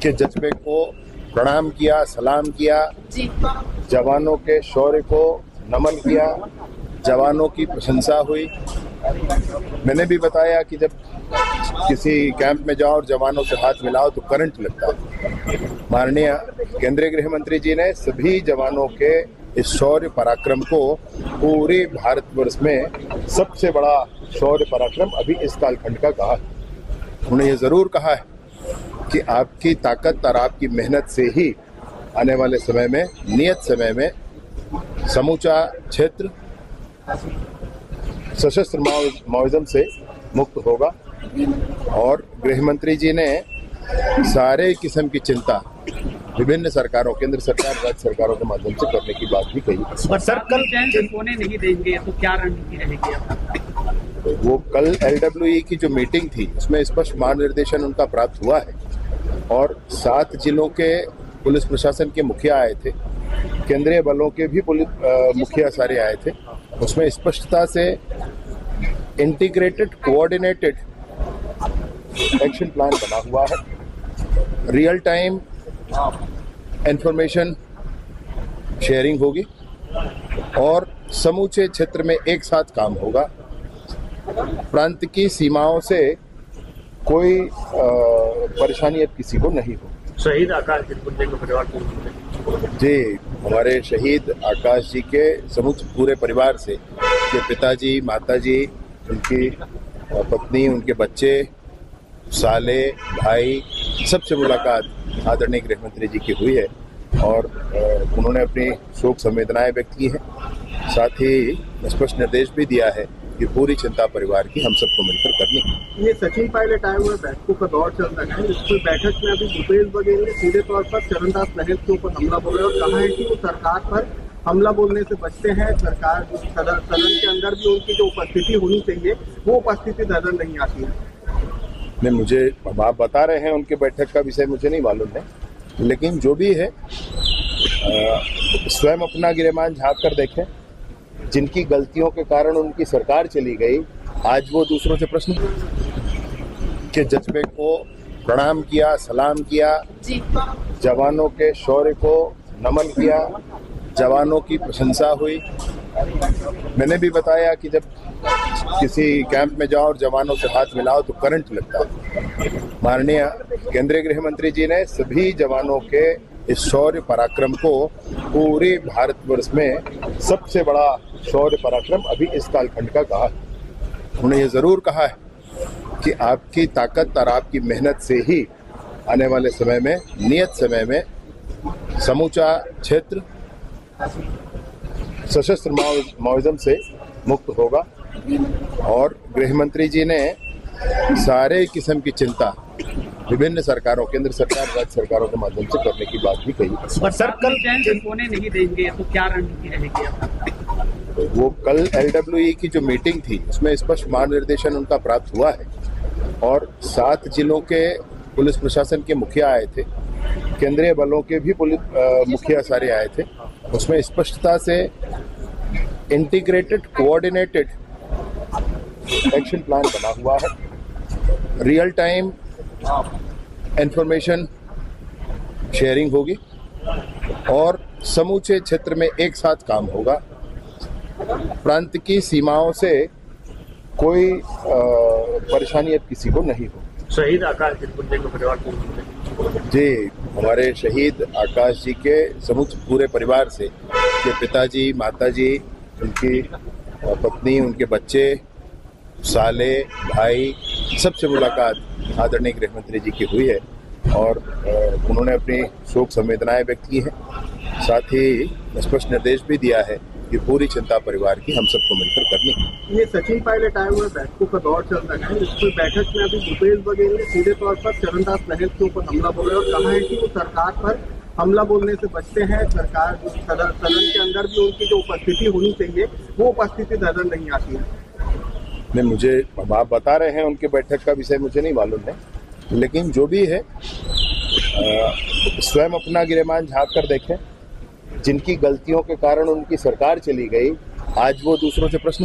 के जज्बे को प्रणाम किया, सलाम किया, जवानों के शौर्य को नमन किया, जवानों की प्रशंसा हुई। मैंने भी बताया कि जब किसी कैंप में जाओ और जवानों से हाथ मिलाओ तो करंट लगता है। माननीय केंद्रीय गृह मंत्री जी ने सभी जवानों के इस शौर्य पराक्रम को पूरे भारतवर्ष में सबसे बड़ा शौर्य पराक्रम अभी इस कालखंड का कहा है। उन्होंने ये जरूर कहा है कि आपकी ताकत और आपकी मेहनत से ही आने वाले समय में, नियत समय में समूचा क्षेत्र सशस्त्र माओइज्म से मुक्त होगा। और गृह मंत्री जी ने सारे किस्म की चिंता विभिन्न सरकारों, केंद्र सरकार, राज्य सरकारों के माध्यम से करने की बात भी कही। पर सर कल चैन सोने नहीं देंगे तो क्या रणनीति रहेगी? वो कल LWE की जो मीटिंग थी उसमें स्पष्ट मार्गनिर्देशन उनका प्राप्त हुआ है और 7 जिलों के पुलिस प्रशासन के मुखिया आए थे, केंद्रीय बलों के भी पुलिस मुखिया सारे आए थे। उसमें स्पष्टता से इंटीग्रेटेड कोऑर्डिनेटेड एक्शन प्लान बना हुआ है। रियल टाइम इंफॉर्मेशन शेयरिंग होगी और समूचे क्षेत्र में एक साथ काम होगा। प्रांत की सीमाओं से कोई परेशानी अब किसी को नहीं हो। शहीद आकाश जी के परिवार को जी, हमारे शहीद आकाश जी के समूचे पूरे परिवार से, उनके पिताजी, माताजी, उनकी पत्नी, उनके बच्चे, साले, भाई, सबसे मुलाकात आदरणीय गृह मंत्री जी की हुई है और उन्होंने अपनी शोक संवेदनाएं व्यक्त की हैं। साथ ही स्पष्ट निर्देश भी दिया है कि पूरी चिंता परिवार की हम सबको मिलकर करनी है। ये सचिन पायलट आए हुए बैठकों का दौर चल रहा है। इस बैठक में अभी भूपेश बघेल ने सीधे तौर पर चरणदास महल के ऊपर हमला बोला और कहा है कि वो सरकार पर हमला बोलने से बचते हैं। सरकार सदन के अंदर भी उनकी जो उपस्थिति होनी चाहिए वो उपस्थिति नजर नहीं आती है। नहीं, मुझे आप बता रहे हैं उनके बैठक का विषय मुझे नहीं मालूम है, लेकिन जो भी है स्वयं अपना गिरेबान झाँक कर देखें। जिनकी गलतियों के कारण उनकी सरकार चली गई, आज वो दूसरों से प्रश्न के जज्बे को प्रणाम किया, सलाम किया, जवानों के शौर्य को नमन किया, जवानों की प्रशंसा हुई। मैंने भी बताया कि जब किसी कैंप में जाओ और जवानों से हाथ मिलाओ तो करंट लगता है। माननीय केंद्रीय गृह मंत्री जी ने सभी जवानों के इस शौर्य पराक्रम को पूरे भारतवर्ष में सबसे बड़ा शौर्य पराक्रम अभी इस कालखंड का कहा है। उन्होंने ये जरूर कहा है कि आपकी ताकत और आपकी मेहनत से ही आने वाले समय में, नियत समय में समूचा क्षेत्र सशस्त्र माओइज्म से मुक्त होगा। और गृह मंत्री जी ने सारे किस्म की चिंता विभिन्न सरकारों, केंद्र सरकार, राज्य सरकारों के माध्यम से करने की बात भी कही। पर सर कल चैन सोने नहीं देंगे तो क्या रणनीति रहेगी? वो कल LWE की जो मीटिंग थी उसमें स्पष्ट मार्गनिर्देशन उनका प्राप्त हुआ है और 7 जिलों के पुलिस प्रशासन के मुखिया आए थे, केंद्रीय बलों के भी पुलिस मुखिया सारे आए थे। उसमें स्पष्टता से इंटीग्रेटेड कोऑर्डिनेटेड एक्शन प्लान बना हुआ है। रियल टाइम इंफॉर्मेशन शेयरिंग होगी और समूचे क्षेत्र में एक साथ काम होगा। प्रांत की सीमाओं से कोई परेशानी अब किसी को नहीं हो। शहीद आकाश जी के परिवार को जी, हमारे शहीद आकाश जी के समूचे पूरे परिवार से, उनके पिताजी, माताजी, उनकी पत्नी, उनके बच्चे, साले, भाई, सबसे मुलाकात आदरणीय गृह मंत्री जी की हुई है और उन्होंने अपनी शोक संवेदनाएं व्यक्त की हैं। साथ ही स्पष्ट निर्देश भी दिया है कि पूरी चिंता परिवार की हम सबको मिलकर करनी है। ये सचिन पायलट आए हुए बैठकों का दौर चल रहा है। इस बैठक में अभी भूपेश बघेल ने सीधे तौर पर चरणदास महल के ऊपर हमला बोला और कहा है कि वो सरकार पर हमला बोलने से बचते हैं। सरकार सदन के अंदर भी उनकी जो उपस्थिति होनी चाहिए वो उपस्थिति नजर नहीं आती है। नहीं, मुझे आप बता रहे हैं उनके बैठक का विषय मुझे नहीं मालूम है, लेकिन जो भी है स्वयं अपना गिरेबान झाँक कर देखें। जिनकी गलतियों के कारण उनकी सरकार चली गई, आज वो दूसरों से प्रश्न